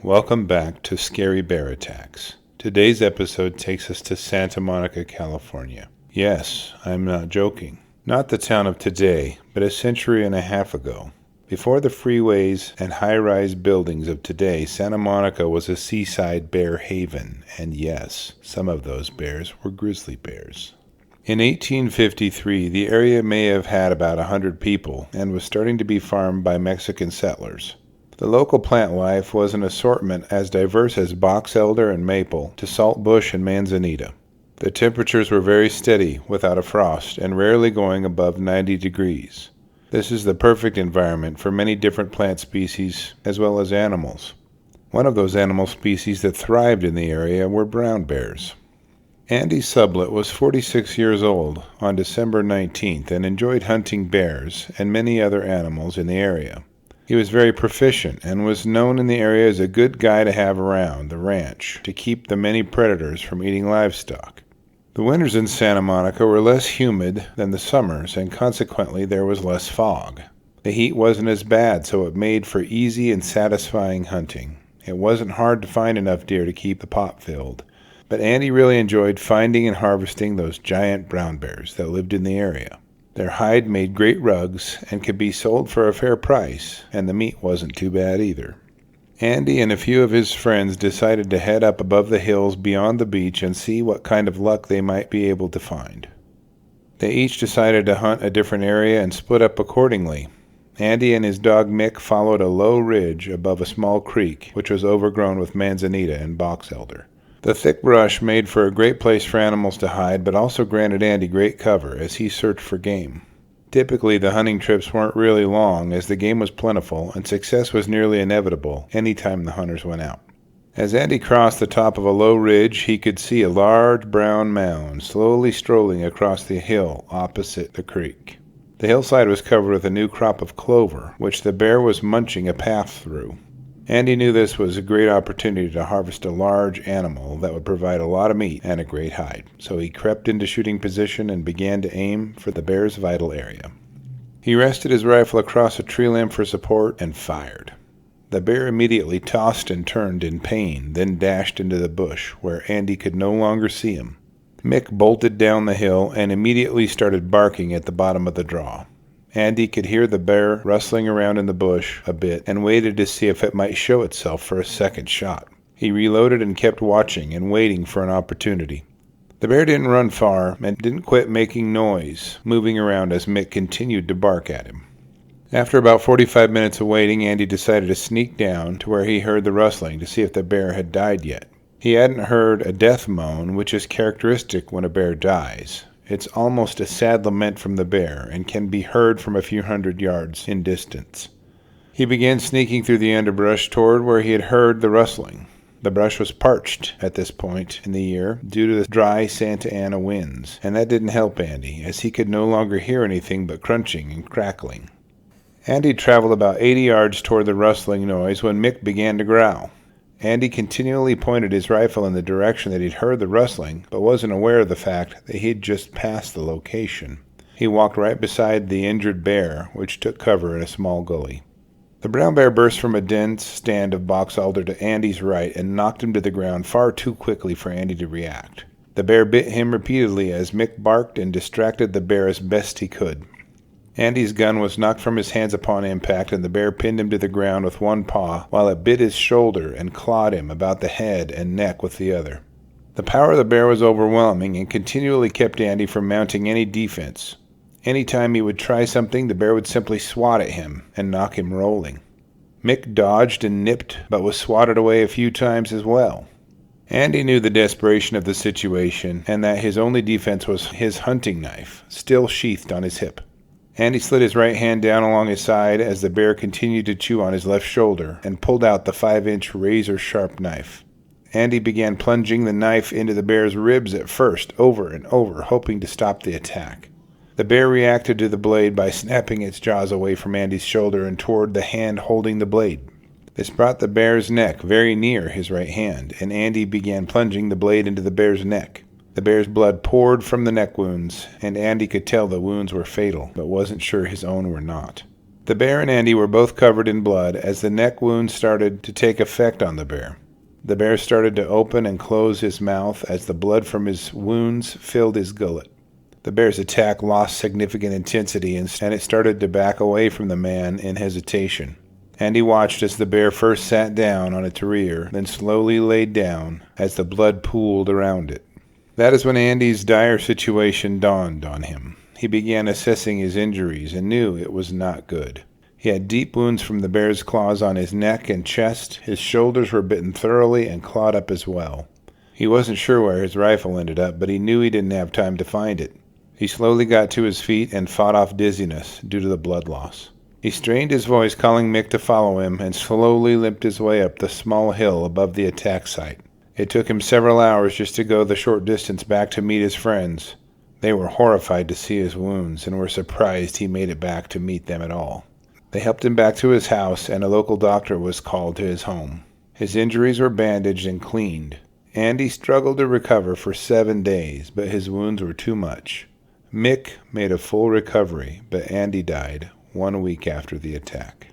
Welcome back to Scary Bear Attacks. Today's episode takes us to Santa Monica, California. Yes, I'm not joking. Not the town of today, but a century and a half ago. Before the freeways and high-rise buildings of today, Santa Monica was a seaside bear haven, and yes, some of those bears were grizzly bears. In 1853, the area may have had about 100 people and was starting to be farmed by Mexican settlers. The local plant life was an assortment as diverse as box elder and maple to saltbush and manzanita. The temperatures were very steady without a frost and rarely going above 90 degrees. This is the perfect environment for many different plant species as well as animals. One of those animal species that thrived in the area were brown bears. Andy Sublette was 46 years old on December 19th and enjoyed hunting bears and many other animals in the area. He was very proficient and was known in the area as a good guy to have around the ranch to keep the many predators from eating livestock. The winters in Santa Monica were less humid than the summers, and consequently there was less fog. The heat wasn't as bad, so it made for easy and satisfying hunting. It wasn't hard to find enough deer to keep the pot filled, but Andy really enjoyed finding and harvesting those giant brown bears that lived in the area. Their hide made great rugs and could be sold for a fair price, and the meat wasn't too bad either. Andy and a few of his friends decided to head up above the hills beyond the beach and see what kind of luck they might be able to find. They each decided to hunt a different area and split up accordingly. Andy and his dog Mick followed a low ridge above a small creek, which was overgrown with manzanita and box elder. The thick brush made for a great place for animals to hide, but also granted Andy great cover as he searched for game. Typically, the hunting trips weren't really long as the game was plentiful and success was nearly inevitable any time the hunters went out. As Andy crossed the top of a low ridge, he could see a large brown mound slowly strolling across the hill opposite the creek. The hillside was covered with a new crop of clover, which the bear was munching a path through. Andy knew this was a great opportunity to harvest a large animal that would provide a lot of meat and a great hide, so he crept into shooting position and began to aim for the bear's vital area. He rested his rifle across a tree limb for support and fired. The bear immediately tossed and turned in pain, then dashed into the bush, where Andy could no longer see him. Mick bolted down the hill and immediately started barking at the bottom of the draw. Andy could hear the bear rustling around in the bush a bit and waited to see if it might show itself for a second shot. He reloaded and kept watching and waiting for an opportunity. The bear didn't run far and didn't quit making noise, moving around as Mick continued to bark at him. After about 45 minutes of waiting, Andy decided to sneak down to where he heard the rustling to see if the bear had died yet. He hadn't heard a death moan, which is characteristic when a bear dies. It's almost a sad lament from the bear and can be heard from a few hundred yards in distance. He began sneaking through the underbrush toward where he had heard the rustling. The brush was parched at this point in the year due to the dry Santa Ana winds, and that didn't help Andy, as he could no longer hear anything but crunching and crackling. Andy traveled about 80 yards toward the rustling noise when Mick began to growl. Andy continually pointed his rifle in the direction that he'd heard the rustling, but wasn't aware of the fact that he'd just passed the location. He walked right beside the injured bear, which took cover in a small gully. The brown bear burst from a dense stand of box elder to Andy's right and knocked him to the ground far too quickly for Andy to react. The bear bit him repeatedly as Mick barked and distracted the bear as best he could. Andy's gun was knocked from his hands upon impact, and the bear pinned him to the ground with one paw, while it bit his shoulder and clawed him about the head and neck with the other. The power of the bear was overwhelming and continually kept Andy from mounting any defense. Any time he would try something, the bear would simply swat at him and knock him rolling. Mick dodged and nipped, but was swatted away a few times as well. Andy knew the desperation of the situation and that his only defense was his hunting knife, still sheathed on his hip. Andy slid his right hand down along his side as the bear continued to chew on his left shoulder and pulled out the 5-inch razor-sharp knife. Andy began plunging the knife into the bear's ribs at first, over and over, hoping to stop the attack. The bear reacted to the blade by snapping its jaws away from Andy's shoulder and toward the hand holding the blade. This brought the bear's neck very near his right hand, and Andy began plunging the blade into the bear's neck. The bear's blood poured from the neck wounds, and Andy could tell the wounds were fatal, but wasn't sure his own were not. The bear and Andy were both covered in blood as the neck wounds started to take effect on the bear. The bear started to open and close his mouth as the blood from his wounds filled his gullet. The bear's attack lost significant intensity and it started to back away from the man in hesitation. Andy watched as the bear first sat down on its rear, then slowly laid down as the blood pooled around it. That is when Andy's dire situation dawned on him. He began assessing his injuries and knew it was not good. He had deep wounds from the bear's claws on his neck and chest. His shoulders were bitten thoroughly and clawed up as well. He wasn't sure where his rifle ended up, but he knew he didn't have time to find it. He slowly got to his feet and fought off dizziness due to the blood loss. He strained his voice, calling Mick to follow him, and slowly limped his way up the small hill above the attack site. It took him several hours just to go the short distance back to meet his friends. They were horrified to see his wounds and were surprised he made it back to meet them at all. They helped him back to his house, and a local doctor was called to his home. His injuries were bandaged and cleaned. Andy struggled to recover for 7 days, but his wounds were too much. Mick made a full recovery, but Andy died 1 week after the attack.